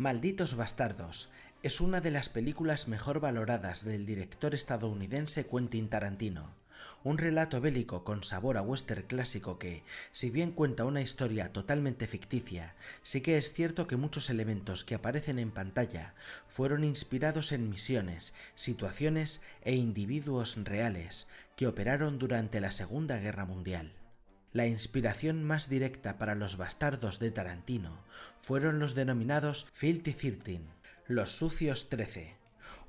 Malditos Bastardos es una de las películas mejor valoradas del director estadounidense Quentin Tarantino. Un relato bélico con sabor a western clásico que, si bien cuenta una historia totalmente ficticia, sí que es cierto que muchos elementos que aparecen en pantalla fueron inspirados en misiones, situaciones e individuos reales que operaron durante la Segunda Guerra Mundial. La inspiración más directa para los bastardos de Tarantino fueron los denominados Filthy 13, los Sucios 13,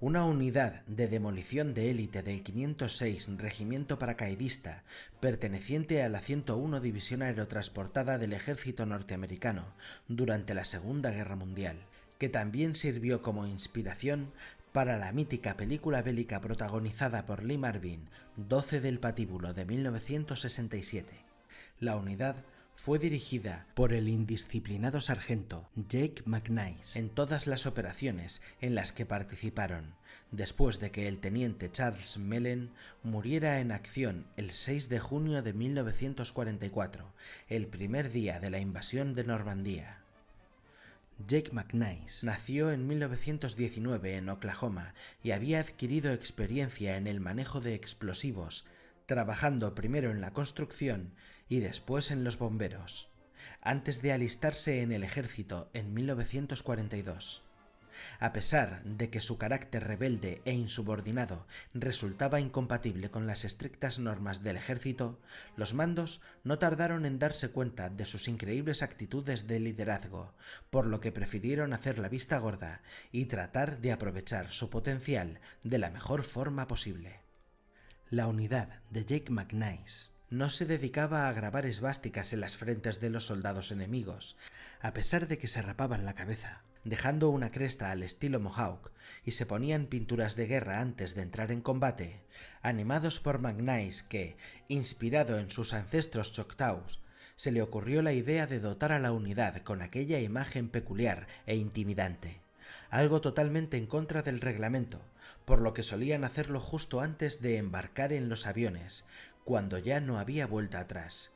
una unidad de demolición de élite del 506 Regimiento Paracaidista perteneciente a la 101 División Aerotransportada del Ejército Norteamericano durante la Segunda Guerra Mundial, que también sirvió como inspiración para la mítica película bélica protagonizada por Lee Marvin, 12 del Patíbulo de 1967. La unidad fue dirigida por el indisciplinado sargento Jake McNice en todas las operaciones en las que participaron, después de que el teniente Charles Mellen muriera en acción el 6 de junio de 1944, el primer día de la invasión de Normandía. Jake McNice nació en 1919 en Oklahoma y había adquirido experiencia en el manejo de explosivos, trabajando primero en la construcción y después en los bomberos, antes de alistarse en el ejército en 1942. A pesar de que su carácter rebelde e insubordinado resultaba incompatible con las estrictas normas del ejército, los mandos no tardaron en darse cuenta de sus increíbles actitudes de liderazgo, por lo que prefirieron hacer la vista gorda y tratar de aprovechar su potencial de la mejor forma posible. La unidad de Jake McNice no se dedicaba a grabar esvásticas en las frentes de los soldados enemigos, a pesar de que se rapaban la cabeza, dejando una cresta al estilo Mohawk y se ponían pinturas de guerra antes de entrar en combate. Animados por McNice que, inspirado en sus ancestros Choctaws, se le ocurrió la idea de dotar a la unidad con aquella imagen peculiar e intimidante, algo totalmente en contra del reglamento, por lo que solían hacerlo justo antes de embarcar en los aviones, cuando ya no había vuelta atrás.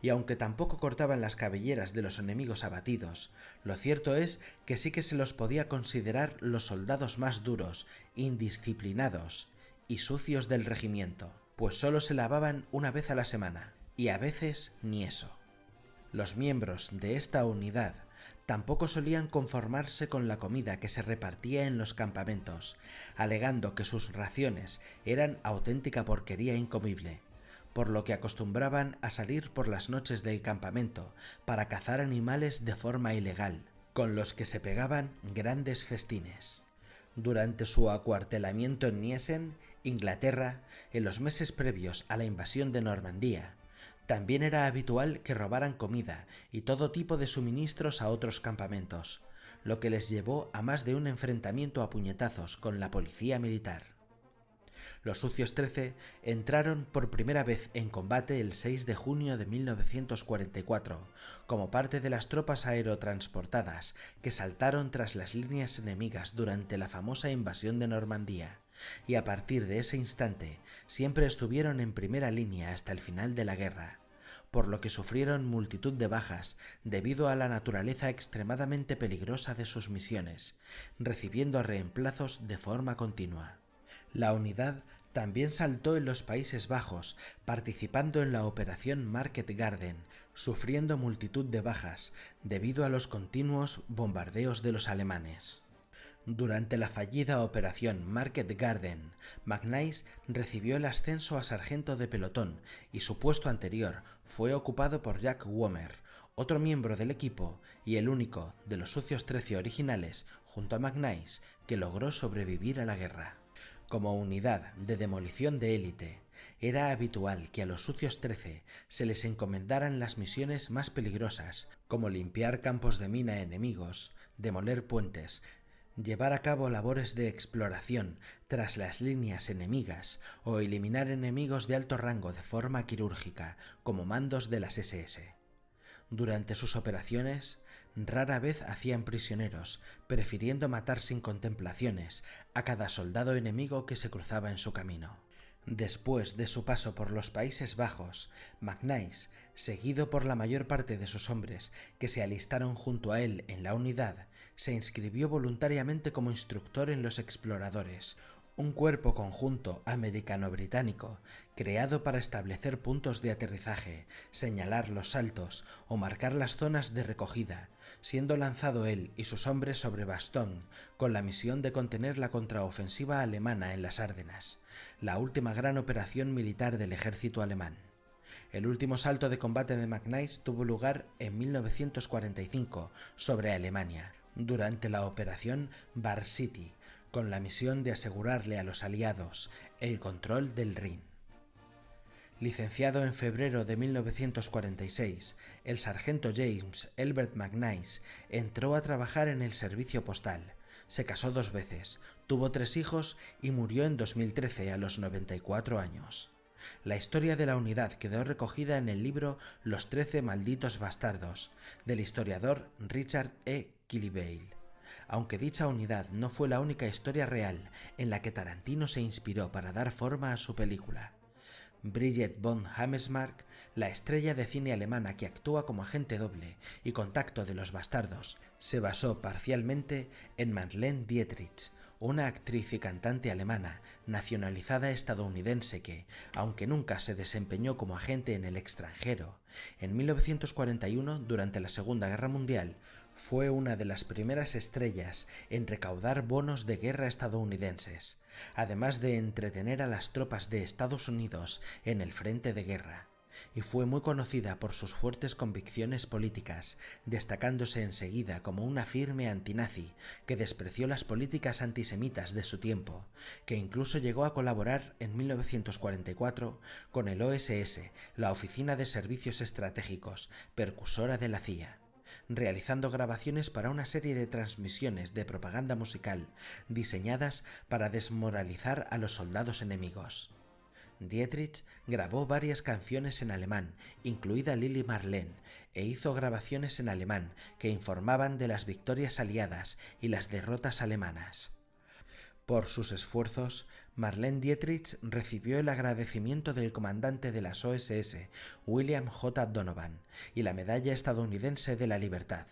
Y aunque tampoco cortaban las cabelleras de los enemigos abatidos, lo cierto es que sí que se los podía considerar los soldados más duros, indisciplinados y sucios del regimiento, pues solo se lavaban una vez a la semana, y a veces ni eso. Los miembros de esta unidad tampoco solían conformarse con la comida que se repartía en los campamentos, alegando que sus raciones eran auténtica porquería incomible, por lo que acostumbraban a salir por las noches del campamento para cazar animales de forma ilegal, con los que se pegaban grandes festines. Durante su acuartelamiento en Niesen, Inglaterra, en los meses previos a la invasión de Normandía, también era habitual que robaran comida y todo tipo de suministros a otros campamentos, lo que les llevó a más de un enfrentamiento a puñetazos con la policía militar. Los Sucios 13 entraron por primera vez en combate el 6 de junio de 1944, como parte de las tropas aerotransportadas que saltaron tras las líneas enemigas durante la famosa invasión de Normandía, y a partir de ese instante siempre estuvieron en primera línea hasta el final de la guerra, por lo que sufrieron multitud de bajas debido a la naturaleza extremadamente peligrosa de sus misiones, recibiendo reemplazos de forma continua. La unidad también saltó en los Países Bajos, participando en la operación Market Garden, sufriendo multitud de bajas debido a los continuos bombardeos de los alemanes. Durante la fallida operación Market Garden, McNice recibió el ascenso a sargento de pelotón y su puesto anterior fue ocupado por Jack Womer, otro miembro del equipo y el único de los Sucios 13 originales, junto a McNice, que logró sobrevivir a la guerra. Como unidad de demolición de élite, era habitual que a los Sucios 13 se les encomendaran las misiones más peligrosas, como limpiar campos de mina enemigos, demoler puentes, llevar a cabo labores de exploración tras las líneas enemigas o eliminar enemigos de alto rango de forma quirúrgica, como mandos de las SS. Durante sus operaciones, rara vez hacían prisioneros, prefiriendo matar sin contemplaciones a cada soldado enemigo que se cruzaba en su camino. Después de su paso por los Países Bajos, McNice, seguido por la mayor parte de sus hombres que se alistaron junto a él en la unidad, se inscribió voluntariamente como instructor en los Exploradores, un cuerpo conjunto americano-británico creado para establecer puntos de aterrizaje, señalar los saltos o marcar las zonas de recogida, siendo lanzado él y sus hombres sobre Bastogne con la misión de contener la contraofensiva alemana en las Ardenas, la última gran operación militar del ejército alemán. El último salto de combate de McNice tuvo lugar en 1945 sobre Alemania, durante la operación Bar City, con la misión de asegurarle a los aliados el control del Rin. Licenciado en febrero de 1946, el sargento James Elbert McNice entró a trabajar en el servicio postal. Se casó 2 veces, tuvo 3 hijos y murió en 2013 a los 94 años. La historia de la unidad quedó recogida en el libro Los 13 malditos bastardos, del historiador Richard E. Kilibale. Aunque dicha unidad no fue la única historia real en la que Tarantino se inspiró para dar forma a su película. Bridget von Hammersmark, la estrella de cine alemana que actúa como agente doble y contacto de los bastardos, se basó parcialmente en Marlene Dietrich, una actriz y cantante alemana nacionalizada estadounidense que, aunque nunca se desempeñó como agente en el extranjero, en 1941, durante la Segunda Guerra Mundial, fue una de las primeras estrellas en recaudar bonos de guerra estadounidenses, además de entretener a las tropas de Estados Unidos en el frente de guerra, y fue muy conocida por sus fuertes convicciones políticas, destacándose enseguida como una firme antinazi que despreció las políticas antisemitas de su tiempo, que incluso llegó a colaborar en 1944 con el OSS, la Oficina de Servicios Estratégicos, precursora de la CIA, realizando grabaciones para una serie de transmisiones de propaganda musical diseñadas para desmoralizar a los soldados enemigos. Dietrich grabó varias canciones en alemán, incluida Lili Marleen, e hizo grabaciones en alemán que informaban de las victorias aliadas y las derrotas alemanas. Por sus esfuerzos, Marlene Dietrich recibió el agradecimiento del comandante de las OSS, William J. Donovan, y la Medalla Estadounidense de la Libertad.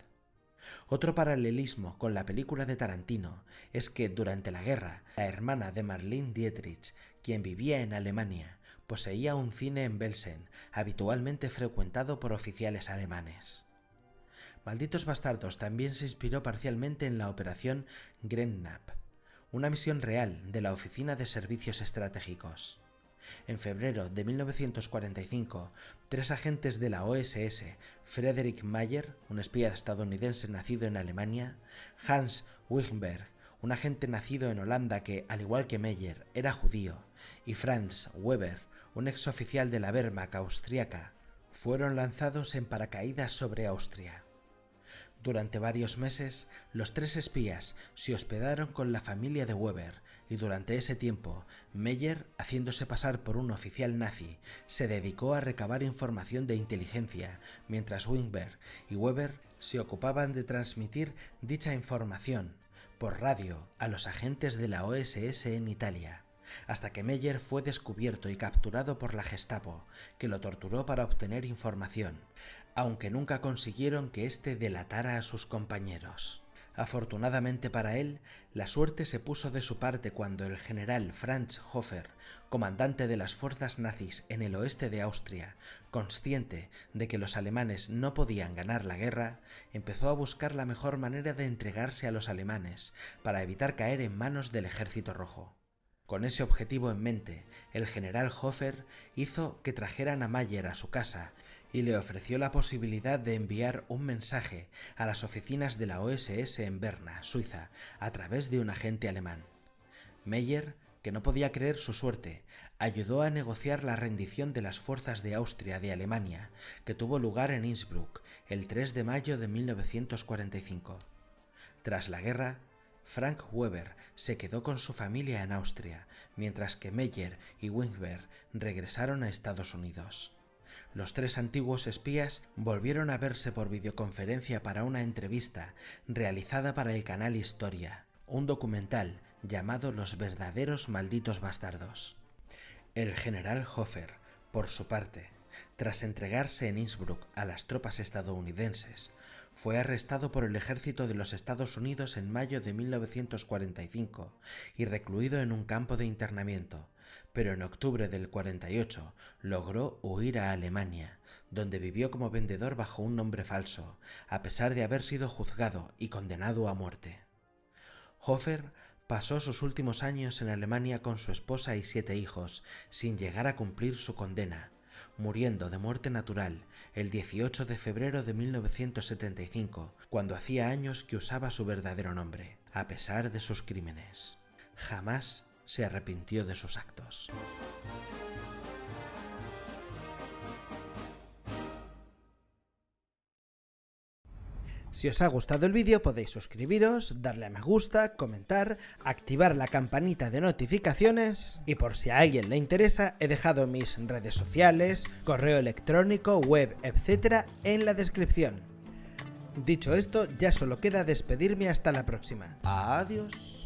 Otro paralelismo con la película de Tarantino es que durante la guerra, la hermana de Marlene Dietrich, quien vivía en Alemania, poseía un cine en Belsen, habitualmente frecuentado por oficiales alemanes. Malditos Bastardos también se inspiró parcialmente en la operación Grennap, una misión real de la Oficina de Servicios Estratégicos. En febrero de 1945, 3 agentes de la OSS, Frederick Mayer, un espía estadounidense nacido en Alemania, Hans Wiggenberg, un agente nacido en Holanda que, al igual que Meyer, era judío, y Franz Weber, un exoficial de la Wehrmacht austriaca, fueron lanzados en paracaídas sobre Austria. Durante varios meses, los 3 espías se hospedaron con la familia de Weber y durante ese tiempo, Meyer, haciéndose pasar por un oficial nazi, se dedicó a recabar información de inteligencia, mientras Wiggenberg y Weber se ocupaban de transmitir dicha información por radio a los agentes de la OSS en Italia, hasta que Meyer fue descubierto y capturado por la Gestapo, que lo torturó para obtener información, aunque nunca consiguieron que éste delatara a sus compañeros. Afortunadamente para él, la suerte se puso de su parte cuando el general Franz Hofer, comandante de las fuerzas nazis en el oeste de Austria, consciente de que los alemanes no podían ganar la guerra, empezó a buscar la mejor manera de entregarse a los alemanes para evitar caer en manos del Ejército Rojo. Con ese objetivo en mente, el general Hofer hizo que trajeran a Mayer a su casa y le ofreció la posibilidad de enviar un mensaje a las oficinas de la OSS en Berna, Suiza, a través de un agente alemán. Meyer, que no podía creer su suerte, ayudó a negociar la rendición de las fuerzas de Austria de Alemania, que tuvo lugar en Innsbruck el 3 de mayo de 1945. Tras la guerra, Frank Weber se quedó con su familia en Austria, mientras que Meyer y Wiggenberg regresaron a Estados Unidos. Los 3 antiguos espías volvieron a verse por videoconferencia para una entrevista realizada para el canal Historia, un documental llamado Los verdaderos malditos bastardos. El general Hofer, por su parte, tras entregarse en Innsbruck a las tropas estadounidenses, Fue arrestado por el ejército de los Estados Unidos en mayo de 1945 y recluido en un campo de internamiento, pero en octubre del 48 logró huir a Alemania, donde vivió como vendedor bajo un nombre falso, a pesar de haber sido juzgado y condenado a muerte. Hofer pasó sus últimos años en Alemania con su esposa y 7 hijos, sin llegar a cumplir su condena, muriendo de muerte natural el 18 de febrero de 1975, cuando hacía años que usaba su verdadero nombre, a pesar de sus crímenes. Jamás se arrepintió de sus actos. Si os ha gustado el vídeo podéis suscribiros, darle a me gusta, comentar, activar la campanita de notificaciones y por si a alguien le interesa he dejado mis redes sociales, correo electrónico, web, etc. en la descripción. Dicho esto, ya solo queda despedirme hasta la próxima. Adiós.